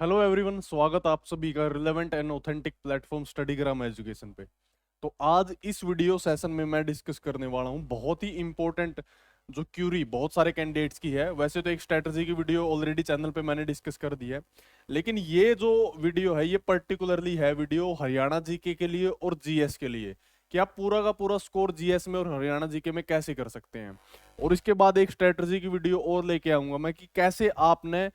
Hello everyone, स्वागत आप सभी का relevant and authentic platform studygram education पे। तो आज इस वीडियो सेशन में मैं डिस्कस करने वाला हूँ बहुत ही इंपॉर्टेंट जो क्यूरी बहुत सारे कैंडिडेट्स की है। वैसे तो एक स्ट्रेटजी की वीडियो ऑलरेडी चैनल पे मैंने डिस्कस कर दी है, लेकिन ये जो वीडियो है ये पर्टिकुलरली है वीडियो हरियाणा जीके के लिए और जीएस के लिए कि आप पूरा का पूरा स्कोर जीएस में और हरियाणा जीके में कैसे कर सकते हैं। और इसके बाद एक स्ट्रेटजी की वीडियो और लेके आऊंगा मैं कि कैसे आपने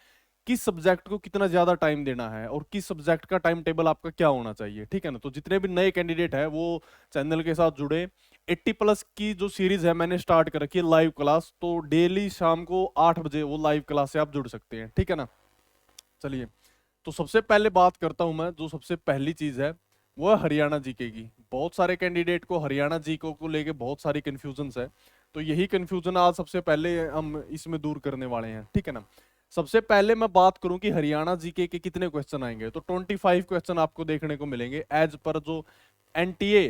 किस सब्जेक्ट को कितना ज्यादा टाइम देना है और किस सब्जेक्ट का टाइम टेबल आपका क्या होना चाहिए। ठीक है ना। तो जितने भी नए कैंडिडेट है वो चैनल के साथ जुड़े। 80 प्लस की जो सीरीज है मैंने स्टार्ट कर रखी है लाइव क्लास, तो डेली शाम को 8 बजे वो लाइव क्लास से आप जुड़ सकते हैं। ठीक है ना। चलिए, तो सबसे पहले बात करता हूं मैं। जो सबसे पहली चीज है वो है हरियाणा जीके की। बहुत सारे कैंडिडेट को हरियाणा जीके को लेके बहुत सारी कंफ्यूजन है, तो यही कंफ्यूजन आज सबसे पहले हम इसमें दूर करने वाले हैं। ठीक है ना। सबसे पहले मैं बात करूं कि हरियाणा जीके के कितने क्वेश्चन आएंगे, तो 25 क्वेश्चन आपको देखने को मिलेंगे एज पर जो एनटीए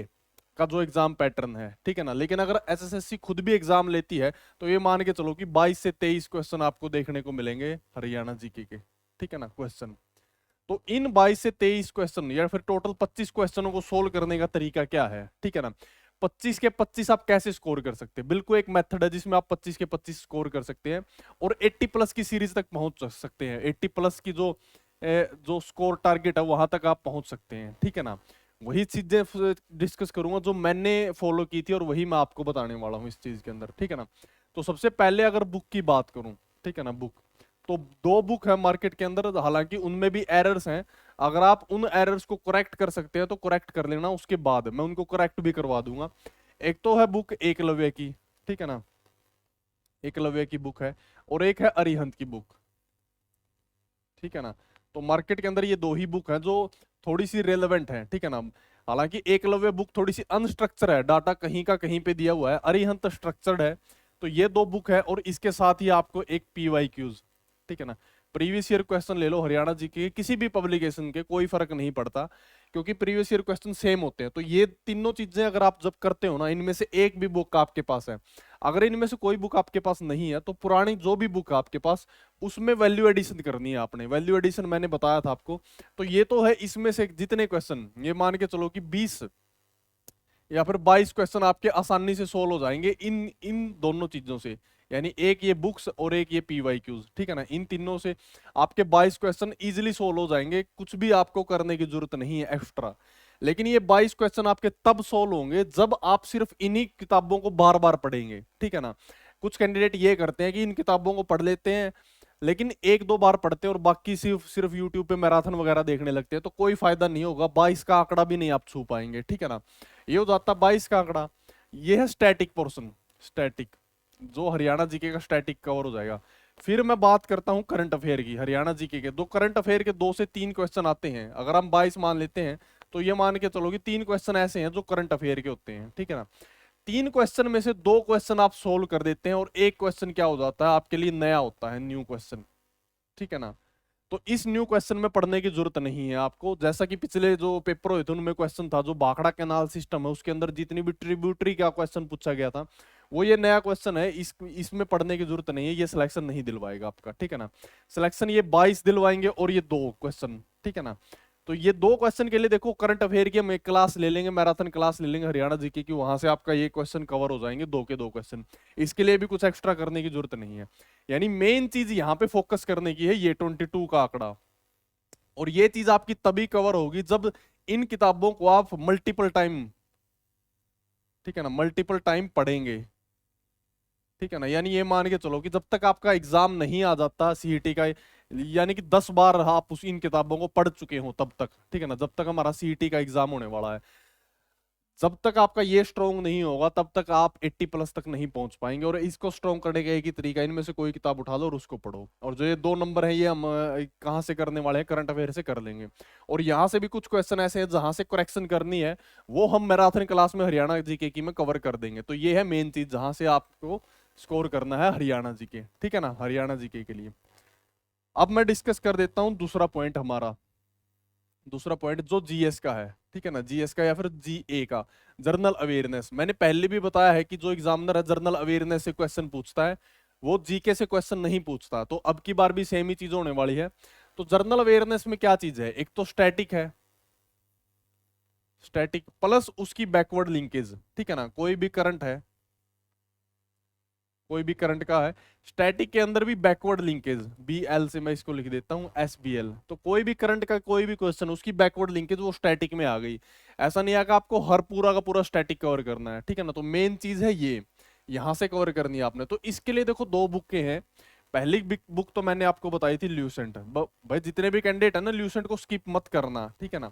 का जो एग्जाम पैटर्न है। ठीक है ना। लेकिन अगर एसएससी खुद भी एग्जाम लेती है तो ये मान के चलो कि 22 से 23 क्वेश्चन आपको देखने को मिलेंगे हरियाणा जीके के। ठीक है ना क्वेश्चन। तो इन 22 से 23 क्वेश्चन या फिर टोटल 25 क्वेश्चनों को सोल्व करने का तरीका क्या है। ठीक है ना। 25 के 25 आप कैसे स्कोर कर सकते हैं, बिल्कुल एक मेथड है जिसमें आप 25 के 25 स्कोर कर सकते हैं और 80 प्लस की सीरीज तक पहुंच सकते हैं। 80 प्लस की जो स्कोर टारगेट है वहां तक आप पहुंच सकते हैं। ठीक है ना। वही चीजें डिस्कस करूंगा जो मैंने फॉलो की थी और वही मैं आपको बताने वाला हूँ इस चीज के अंदर। ठीक है ना। तो सबसे पहले अगर बुक की बात करूं, ठीक है ना, बुक तो दो बुक है मार्केट के अंदर, हालांकि उनमें भी एरर्स हैं। अगर आप उन एरर्स को करेक्ट कर सकते हैं तो करेक्ट कर लेना, उसके बाद मैं उनको करेक्ट भी करवा दूंगा। एक तो है बुक एकलव्य की, ठीक है ना, एकलव्य की बुक है, और एक है अरिहंत की बुक। ठीक है ना। तो मार्केट के अंदर ये दो ही बुक हैं जो थोड़ी सी रेलेवेंट है। ठीक है ना। हालांकि एकलव्य बुक थोड़ी सी अनस्ट्रक्चर है, डाटा कहीं का कहीं पे दिया हुआ है, अरिहंत स्ट्रक्चर्ड है। तो ये दो बुक है और इसके साथ ही आपको एक पीवाई क्यूज, ठीक है ना, प्रीवियस ईयर क्वेश्चन ले लो हरियाणा जी के किसी भी पब्लिकेशन के, कोई फर्क नहीं पड़ता क्योंकि प्रीवियस ईयर क्वेश्चन सेम होते हैं। तो ये तीनों चीजें अगर आप जब करते हो ना, इनमें से एक भी बुक आपके पास है, अगर इनमें से कोई बुक आपके पास नहीं है तो पुरानी जो भी बुक है आपके पास उसमें वैल्यू एडिशन करनी है आपने। वैल्यू एडिशन मैंने बताया था आपको। तो ये तो है इसमें से जितने क्वेश्चन, ये मान के चलो कि 20 या फिर 22 क्वेश्चन आपके आसानी से सोल्व हो जाएंगे इन इन दोनों चीजों से, यानी एक ये बुक्स और एक ये पीवाई क्यूज। ठीक है ना। इन तीनों से आपके 22 क्वेश्चन इजीली सोल्व हो जाएंगे, कुछ भी आपको करने की जरूरत नहीं है एक्स्ट्रा। लेकिन ये 22 क्वेश्चन आपके तब सोल्व होंगे जब आप सिर्फ इन्हीं किताबों को बार बार पढ़ेंगे। ठीक है ना। कुछ कैंडिडेट ये करते हैं कि इन किताबों को पढ़ लेते हैं लेकिन एक दो बार पढ़ते हैं और बाकी सिर्फ सिर्फ यूट्यूब पे मैराथन वगैरह देखने लगते हैं, तो कोई फायदा नहीं होगा, 22 का आंकड़ा भी नहीं आप छू पाएंगे। ठीक है ना। ये हो जाता 22 का आंकड़ा। ये है स्टैटिक पोर्शन, स्टैटिक जो हरियाणा जीके का स्टैटिक कवर हो जाएगा। फिर मैं बात करता हूं करंट अफेयर की। हरियाणा जीके के दो करंट अफेयर के 2 से 3 क्वेश्चन आते हैं, अगर हम 22 मान लेते हैं तो ये मान के चलो कि 3 क्वेश्चन ऐसे हैं जो करंट अफेयर के होते हैं। ठीक है ना। 3 क्वेश्चन में से 2 क्वेश्चन आप सोल्व कर देते हैं और एक क्वेश्चन क्या हो जाता है आपके लिए नया होता है, न्यू क्वेश्चन। ठीक है ना। तो इस न्यू क्वेश्चन में पढ़ने की जरूरत नहीं है आपको, जैसा कि पिछले जो पेपर हुए थे उनमें क्वेश्चन था जो भाखड़ा कैनाल सिस्टम है उसके अंदर जितनी भी ट्रिब्यूटरी का क्वेश्चन पूछा गया था वो ये नया क्वेश्चन है, इसमें पढ़ने की जरूरत नहीं है, ये सिलेक्शन नहीं दिलवाएगा आपका। ठीक है ना। सिलेक्शन ये 22 दिलवाएंगे और ये 2 क्वेश्चन। ठीक है ना। तो ये 2 क्वेश्चन के लिए देखो करंट अफेयर की हम एक क्लास ले लेंगे, मैराथन क्लास ले लेंगे हरियाणा जीके की, वहां से आपका ये क्वेश्चन कवर हो जाएंगे, 2 के 2 क्वेश्चन। इसके लिए भी कुछ एक्स्ट्रा करने की जरूरत नहीं है। यानी मेन चीज यहाँ पे फोकस करने की है ये 22 का आंकड़ा। और ये चीज आपकी तभी कवर होगी जब इन किताबों को आप मल्टीपल टाइम, ठीक है ना, मल्टीपल टाइम पढ़ेंगे। ठीक है ना। यानी ये मान के चलो कि जब तक आपका एग्जाम नहीं आ जाता सीईटी का, यानी कि 10 बार आप उस इन किताबों को पढ़ चुके हो तब तक, ठीक है ना, जब तक हमारा सीईटी का एग्जाम होने वाला है, जब तक आपका ये स्ट्रॉन्ग नहीं होगा तब तक आप 80 प्लस तक नहीं पहुंच पाएंगे। और इसको स्ट्रॉन्ग करने का एक ही तरीका, इनमें से कोई किताब उठा लो और उसको पढ़ो। और जो ये 2 नंबर है ये हम कहाँ से करने वाले हैं, करंट अफेयर से कर लेंगे। और यहाँ से भी कुछ क्वेश्चन ऐसे हैं जहां से करेक्शन करनी है वो हम मैराथन क्लास में हरियाणा जीके की में कवर कर देंगे। तो ये है मेन चीज जहां से आपको स्कोर करना है हरियाणा जीके। ठीक है ना, हरियाणा जीके के लिए। अब मैं डिस्कस कर देता हूं दूसरा पॉइंट हमारा, दूसरा पॉइंट जो जीएस का है। ठीक है ना, जीएस का या फिर जीए का, जर्नल अवेयरनेस। मैंने पहले भी बताया है कि जो एग्जामिनर है जर्नल अवेयरनेस से क्वेश्चन पूछता है, वो जीके से क्वेश्चन नहीं पूछता। तो अब की बार भी सेम ही चीज होने वाली है। तो जर्नल अवेयरनेस में क्या चीज है, एक तो स्टैटिक है, स्टैटिक प्लस उसकी बैकवर्ड लिंकेज, ठीक है ना। कोई भी करंट है, कोई भी करंट का है, स्टैटिक के अंदर भी बैकवर्ड लिंकेज, बी एल से मैं इसको लिख देता हूं एस बी एल। तो कोई भी करंट का कोई भी क्वेश्चन, उसकी बैकवर्ड लिंकेज वो स्टैटिक में आ गई। ऐसा नहीं है कि आपको हर पूरा का पूरा स्टैटिक कवर करना है, ठीक है ना। तो मेन चीज है ये, यहां से कवर करनी है आपने। तो इसके लिए देखो दो बुक हैं। पहली बुक तो मैंने आपको बताई थी ल्यूसेंट। भाई जितने भी कैंडिडेट है ना, ल्यूसेंट को स्किप मत करना, ठीक है ना।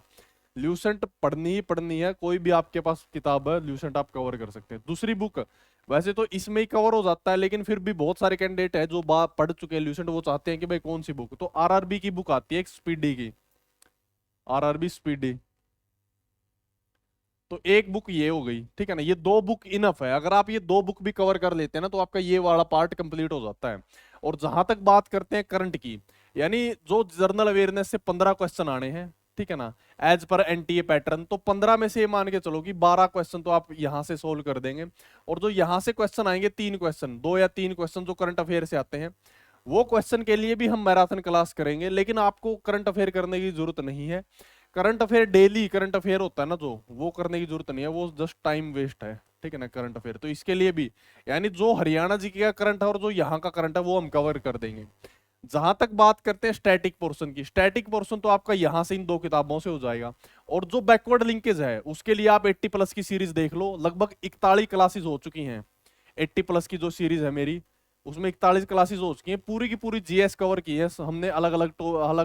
ल्यूसेंट पढ़नी ही पढ़नी है, कोई भी आपके पास किताब है ल्यूसेंट आप कवर कर सकते हैं। दूसरी बुक वैसे तो इसमें ही कवर हो जाता है, लेकिन फिर भी बहुत सारे कैंडिडेट है जो पढ़ चुके हैं ल्यूसेंट, वो चाहते हैं कि भाई कौन सी बुक, तो आरआरबी की बुक आती है एक स्पीडी की, आरआरबी स्पीडी। तो एक बुक ये हो गई, ठीक है ना। ये दो बुक इनफ है, अगर आप ये दो बुक भी कवर कर लेते हैं ना, तो आपका ये वाला पार्ट कंप्लीट हो जाता है। और जहां तक बात करते हैं करंट की, यानी जो जनरल अवेयरनेस से 15 क्वेश्चन आने हैं, ठीक है ना, एज पर एनटीए पैटर्न, तो 15 में से ये मान के चलो कि 12 क्वेश्चन तो आप यहां से सोल्व कर देंगे। और जो यहां से क्वेश्चन आएंगे, 3 क्वेश्चन, 2 या 3 क्वेश्चन जो करंट अफेयर से आते हैं, वो क्वेश्चन के लिए भी हम मैराथन क्लास करेंगे। लेकिन आपको करंट अफेयर करने की जरूरत नहीं है। Current affair daily current affair होता है ना, जो वो करने की जरूरत नहीं है, वो जस्ट टाइम वेस्ट है, ठीक है ना, करंट अफेयर। तो इसके लिए भी, यानी जो हरियाणा जी का करंट है और जो यहाँ का करंट है वो हम कवर कर देंगे। जहां तक बात करते हैं स्टैटिक पोर्शन की, स्टैटिक पोर्शन तो आपका यहां से इन दो किताबों से हो जाएगा। और जो बैकवर्ड लिंकेज है उसके लिए आप 80 प्लस की सीरीज देख लो, लगभग 41 क्लासेस हो चुकी हैं। 80 प्लस की जो सीरीज है मेरी, उसमें 41 क्लासेस हो चुकी हैं, पूरी की पूरी जीएस कवर की है हमने, अलग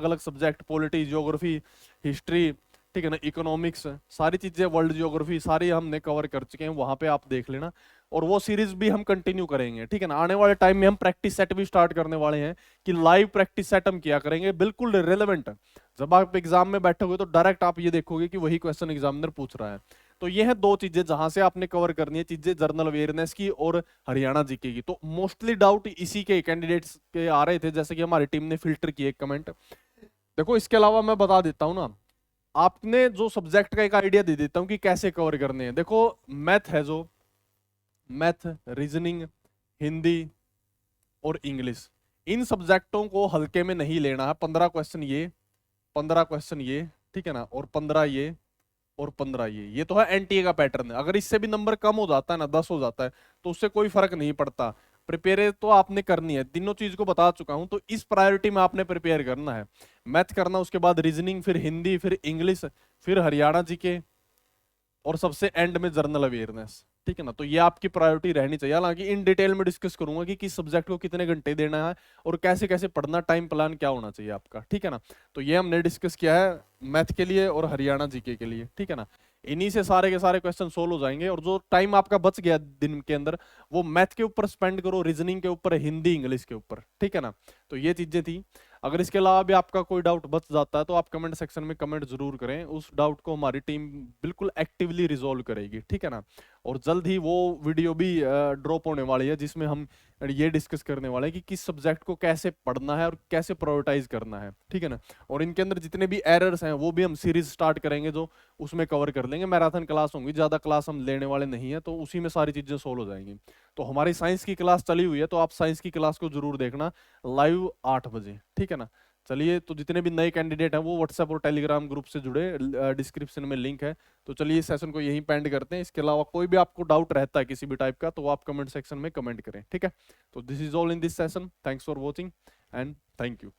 अलग सब्जेक्ट, पॉलिटी, ज्योग्राफी, हिस्ट्री, ठीक है ना, इकोनॉमिक्स, सारी चीजें, वर्ल्ड ज्योग्राफी सारी हमने कवर कर चुके हैं, वहां पे आप देख लेना। और वो सीरीज भी हम कंटिन्यू करेंगे, ठीक है ना। आने वाले टाइम में हम प्रैक्टिस सेट भी स्टार्ट करने वाले हैं, कि लाइव प्रैक्टिस सेट हम किया करेंगे, बिल्कुल रिलेवेंट। जब आप एग्जाम में बैठोगे तो डायरेक्ट आप ये देखोगे कि वही क्वेश्चन एग्जामिनर पूछ रहा है। तो ये है दो चीजें जहां से आपने कवर करनी है चीजें, जर्नल अवेयरनेस की और हरियाणा जीके की। तो मोस्टली डाउट इसी के कैंडिडेट्स के आ रहे थे, जैसे कि हमारी टीम ने फिल्टर किए कमेंट। देखो इसके अलावा मैं बता देता हूँ ना, आपने जो सब्जेक्ट का एक आइडिया दे देता हूँ कि कैसे कवर करने हैं। देखो मैथ है, जो मैथ, रीजनिंग, हिंदी और इंग्लिश, इन सब्जेक्टों को हल्के में नहीं लेना है। 15 क्वेश्चन ये, 15 क्वेश्चन ये, ठीक है ना, और 15 ये, और 15 ये तो है एनटीए का पैटर्न है। अगर इससे भी नंबर कम हो जाता है ना, 10 हो जाता है, तो उससे कोई फर्क नहीं पड़ता। प्रिपेयर तो आपने करनी है, तीनों चीज को बता चुका हूं, तो इस प्रायोरिटी में आपने प्रिपेयर करना है। मैथ करना, उसके बाद रीजनिंग, फिर हिंदी, फिर इंग्लिश, फिर हरियाणा जीके, और सबसे एंड में जर्नल अवेयरनेस, ठीक है ना। तो ये आपकी प्रायोरिटी रहनी चाहिए। हालांकि इन डिटेल में डिस्कस करूंगा कि किस सब्जेक्ट को कितने घंटे देना है और कैसे कैसे पढ़ना, टाइम प्लान क्या होना चाहिए आपका, ठीक है ना। तो ये हमने डिस्कस किया है मैथ के लिए और हरियाणा जीके के लिए, ठीक है ना। इन्हीं से सारे के सारे क्वेश्चन सोल्व हो जाएंगे। और जो टाइम आपका बच गया दिन के अंदर, वो मैथ के ऊपर स्पेंड करो, रीजनिंग के ऊपर, हिंदी इंग्लिश के ऊपर, ठीक है ना। तो ये चीजें थी। अगर इसके अलावा भी आपका कोई डाउट बच जाता है तो आप कमेंट सेक्शन में कमेंट जरूर करें, उस डाउट को हमारी टीम बिल्कुल एक्टिवली रिजॉल्व करेगी, ठीक है ना। और जल्द ही वो वीडियो भी ड्रॉप होने वाली है, जिसमें हम ये डिस्कस करने वाले हैं कि किस सब्जेक्ट को कैसे पढ़ना है और कैसे प्रायोरिटाइज करना है, ठीक है ना। और इनके अंदर जितने भी एरर्स हैं वो भी हम सीरीज स्टार्ट करेंगे, जो उसमें कवर कर लेंगे। मैराथन क्लास होंगी, ज्यादा क्लास हम लेने वाले नहीं है, तो उसी में सारी चीजें सोल्व हो जाएंगी। तो हमारी साइंस की क्लास चली हुई है, तो आप साइंस की क्लास को जरूर देखना, लाइव 8 बजे, ठीक है ना। चलिए, तो जितने भी नए कैंडिडेट हैं वो व्हाट्सएप और टेलीग्राम ग्रुप से जुड़े, डिस्क्रिप्शन में लिंक है। तो चलिए इस सेशन को यहीं पेंड करते हैं। इसके अलावा कोई भी आपको डाउट रहता है किसी भी टाइप का, तो आप कमेंट सेक्शन में कमेंट करें, ठीक है। तो this is all in this session, thanks for watching and thank you.